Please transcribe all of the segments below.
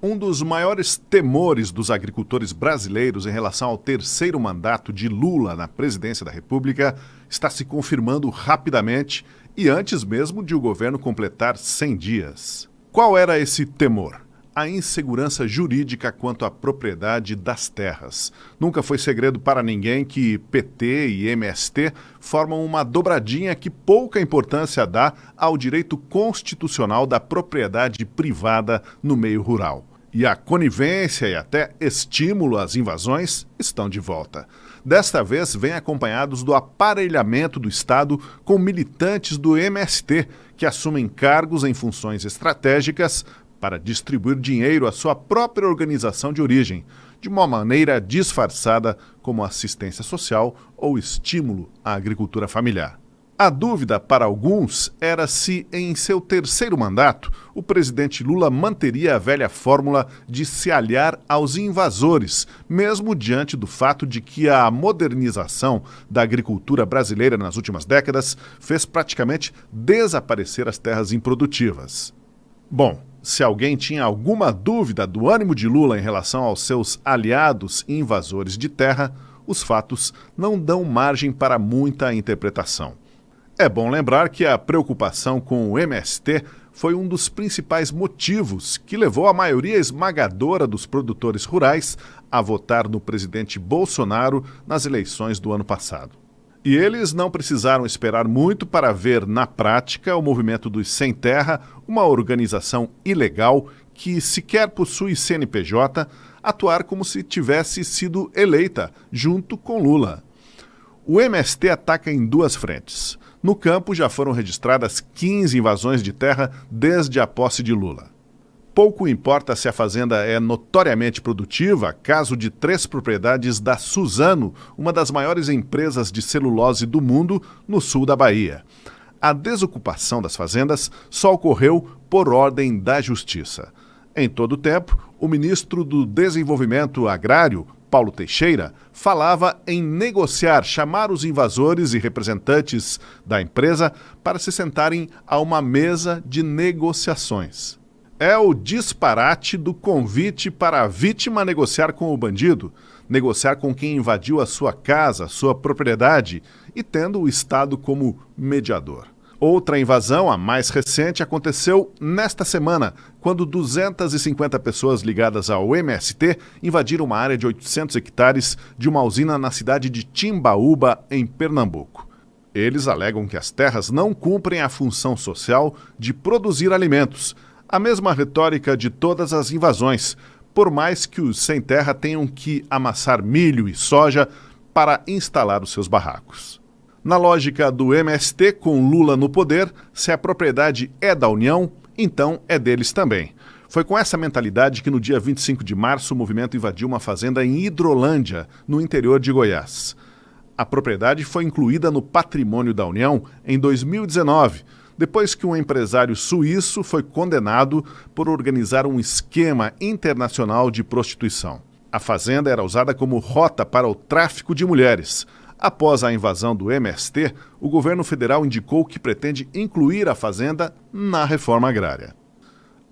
Um dos maiores temores dos agricultores brasileiros em relação ao terceiro mandato de Lula na presidência da República está se confirmando rapidamente e antes mesmo de o governo completar 100 dias. Qual era esse temor? A insegurança jurídica quanto à propriedade das terras. Nunca foi segredo para ninguém que PT e MST formam uma dobradinha que pouca importância dá ao direito constitucional da propriedade privada no meio rural. E a conivência e até estímulo às invasões estão de volta. Desta vez, vêm acompanhados do aparelhamento do Estado com militantes do MST, que assumem cargos em funções estratégicas para distribuir dinheiro à sua própria organização de origem, de uma maneira disfarçada como assistência social ou estímulo à agricultura familiar. A dúvida para alguns era se, em seu terceiro mandato, o presidente Lula manteria a velha fórmula de se aliar aos invasores, mesmo diante do fato de que a modernização da agricultura brasileira nas últimas décadas fez praticamente desaparecer as terras improdutivas. Bom, se alguém tinha alguma dúvida do ânimo de Lula em relação aos seus aliados invasores de terra, os fatos não dão margem para muita interpretação. É bom lembrar que a preocupação com o MST foi um dos principais motivos que levou a maioria esmagadora dos produtores rurais a votar no presidente Bolsonaro nas eleições do ano passado. E eles não precisaram esperar muito para ver na prática o movimento dos Sem Terra, uma organização ilegal que sequer possui CNPJ, atuar como se tivesse sido eleita junto com Lula. O MST ataca em duas frentes. No campo já foram registradas 15 invasões de terra desde a posse de Lula. Pouco importa se a fazenda é notoriamente produtiva, caso de 3 propriedades da Suzano, uma das maiores empresas de celulose do mundo, no sul da Bahia. A desocupação das fazendas só ocorreu por ordem da Justiça. Em todo o tempo, o ministro do Desenvolvimento Agrário, Paulo Teixeira, falava em negociar, chamar os invasores e representantes da empresa para se sentarem a uma mesa de negociações. É o disparate do convite para a vítima negociar com o bandido, negociar com quem invadiu a sua casa, a sua propriedade, e tendo o Estado como mediador. Outra invasão, a mais recente, aconteceu nesta semana, quando 250 pessoas ligadas ao MST invadiram uma área de 800 hectares de uma usina na cidade de Timbaúba, em Pernambuco. Eles alegam que as terras não cumprem a função social de produzir alimentos, a mesma retórica de todas as invasões, por mais que os sem terra tenham que amassar milho e soja para instalar os seus barracos. Na lógica do MST, com Lula no poder, se a propriedade é da União, então é deles também. Foi com essa mentalidade que no dia 25 de março o movimento invadiu uma fazenda em Hidrolândia, no interior de Goiás. A propriedade foi incluída no patrimônio da União em 2019, depois que um empresário suíço foi condenado por organizar um esquema internacional de prostituição. A fazenda era usada como rota para o tráfico de mulheres. Após a invasão do MST, o governo federal indicou que pretende incluir a fazenda na reforma agrária.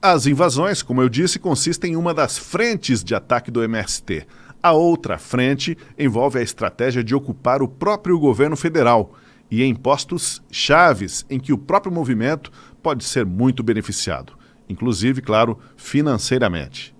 As invasões, como eu disse, consistem em uma das frentes de ataque do MST. A outra frente envolve a estratégia de ocupar o próprio governo federal e em postos chaves em que o próprio movimento pode ser muito beneficiado, inclusive, claro, financeiramente.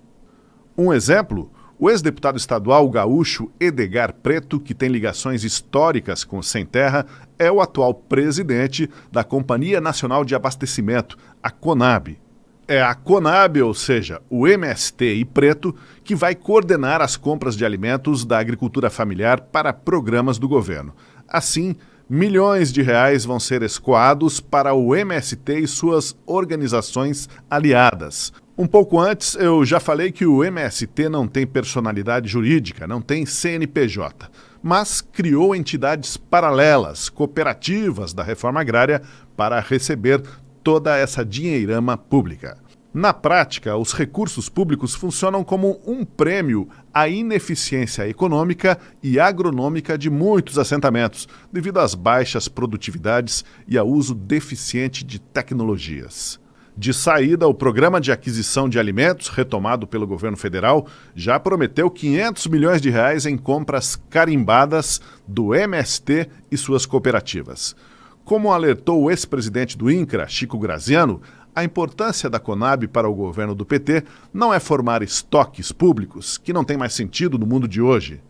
Um exemplo: o ex-deputado estadual gaúcho Edgar Preto, que tem ligações históricas com o Sem Terra, é o atual presidente da Companhia Nacional de Abastecimento, a CONAB. É a CONAB, ou seja, o MST e Preto, que vai coordenar as compras de alimentos da agricultura familiar para programas do governo. Assim, milhões de reais vão ser escoados para o MST e suas organizações aliadas. Um pouco antes, eu já falei que o MST não tem personalidade jurídica, não tem CNPJ, mas criou entidades paralelas, cooperativas da reforma agrária, para receber toda essa dinheirama pública. Na prática, os recursos públicos funcionam como um prêmio à ineficiência econômica e agronômica de muitos assentamentos, devido às baixas produtividades e ao uso deficiente de tecnologias. De saída, o Programa de Aquisição de Alimentos, retomado pelo governo federal, já prometeu 500 milhões de reais em compras carimbadas do MST e suas cooperativas. Como alertou o ex-presidente do INCRA, Chico Graziano, a importância da Conab para o governo do PT não é formar estoques públicos, que não tem mais sentido no mundo de hoje,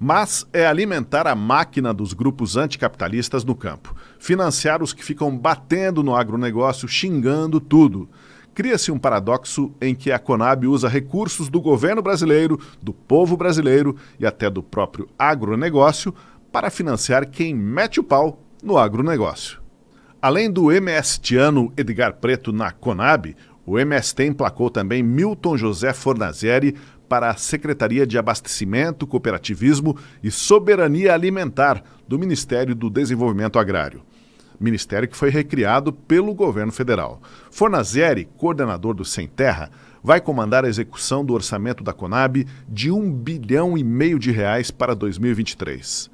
mas é alimentar a máquina dos grupos anticapitalistas no campo, financiar os que ficam batendo no agronegócio, xingando tudo. Cria-se um paradoxo em que a Conab usa recursos do governo brasileiro, do povo brasileiro e até do próprio agronegócio para financiar quem mete o pau no agronegócio. Além do MSTiano Edgar Preto na Conab, o MST emplacou também Milton José Fornazieri para a Secretaria de Abastecimento, Cooperativismo e Soberania Alimentar do Ministério do Desenvolvimento Agrário. Ministério que foi recriado pelo governo federal. Fornazieri, coordenador do Sem Terra, vai comandar a execução do orçamento da Conab de R$1,5 bilhão para 2023.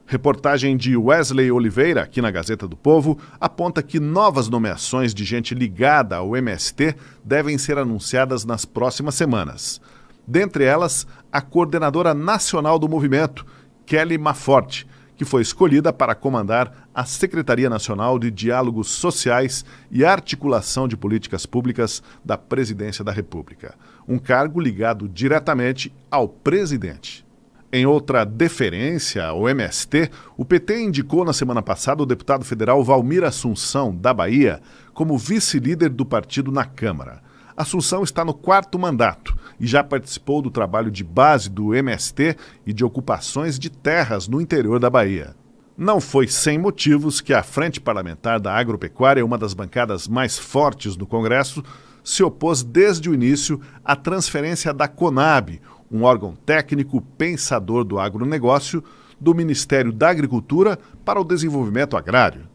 Reportagem de Wesley Oliveira, aqui na Gazeta do Povo, aponta que novas nomeações de gente ligada ao MST devem ser anunciadas nas próximas semanas. Dentre elas, a coordenadora nacional do movimento, Kelly Maforte, que foi escolhida para comandar a Secretaria Nacional de Diálogos Sociais e Articulação de Políticas Públicas da Presidência da República, um cargo ligado diretamente ao presidente. Em outra deferência ao MST, o PT indicou na semana passada o deputado federal Valmir Assunção, da Bahia, como vice-líder do partido na Câmara. Assunção está no 4º mandato e já participou do trabalho de base do MST e de ocupações de terras no interior da Bahia. Não foi sem motivos que a Frente Parlamentar da Agropecuária, uma das bancadas mais fortes do Congresso, se opôs desde o início à transferência da Conab, um órgão técnico pensador do agronegócio, do Ministério da Agricultura para o Desenvolvimento Agrário.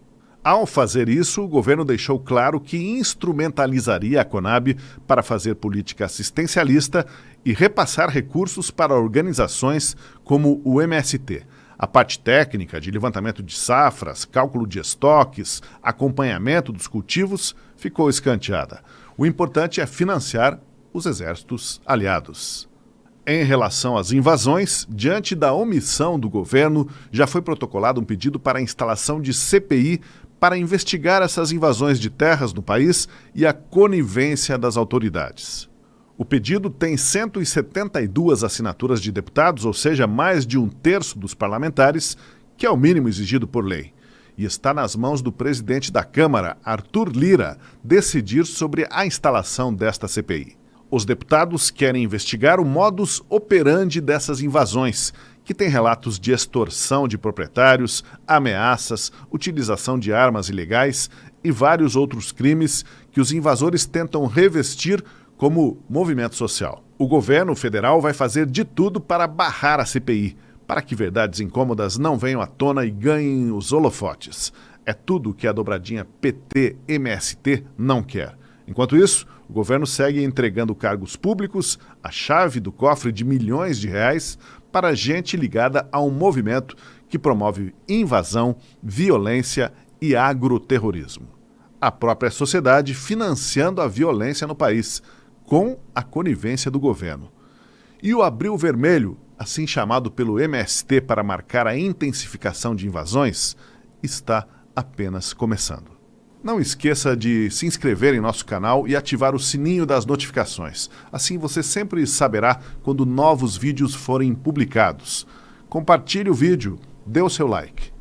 Ao fazer isso, o governo deixou claro que instrumentalizaria a Conab para fazer política assistencialista e repassar recursos para organizações como o MST. A parte técnica de levantamento de safras, cálculo de estoques, acompanhamento dos cultivos ficou escanteada. O importante é financiar os exércitos aliados. Em relação às invasões, diante da omissão do governo, já foi protocolado um pedido para a instalação de CPI para investigar essas invasões de terras no país e a conivência das autoridades. O pedido tem 172 assinaturas de deputados, ou seja, mais de 1/3 dos parlamentares, que é o mínimo exigido por lei. E está nas mãos do presidente da Câmara, Arthur Lira, decidir sobre a instalação desta CPI. Os deputados querem investigar o modus operandi dessas invasões, que tem relatos de extorsão de proprietários, ameaças, utilização de armas ilegais e vários outros crimes que os invasores tentam revestir como movimento social. O governo federal vai fazer de tudo para barrar a CPI, para que verdades incômodas não venham à tona e ganhem os holofotes. É tudo que a dobradinha PT-MST não quer. Enquanto isso, o governo segue entregando cargos públicos, a chave do cofre de milhões de reais, para gente ligada a um movimento que promove invasão, violência e agroterrorismo. A própria sociedade financiando a violência no país, com a conivência do governo. E o Abril Vermelho, assim chamado pelo MST para marcar a intensificação de invasões, está apenas começando. Não esqueça de se inscrever em nosso canal e ativar o sininho das notificações. Assim você sempre saberá quando novos vídeos forem publicados. Compartilhe o vídeo, dê o seu like.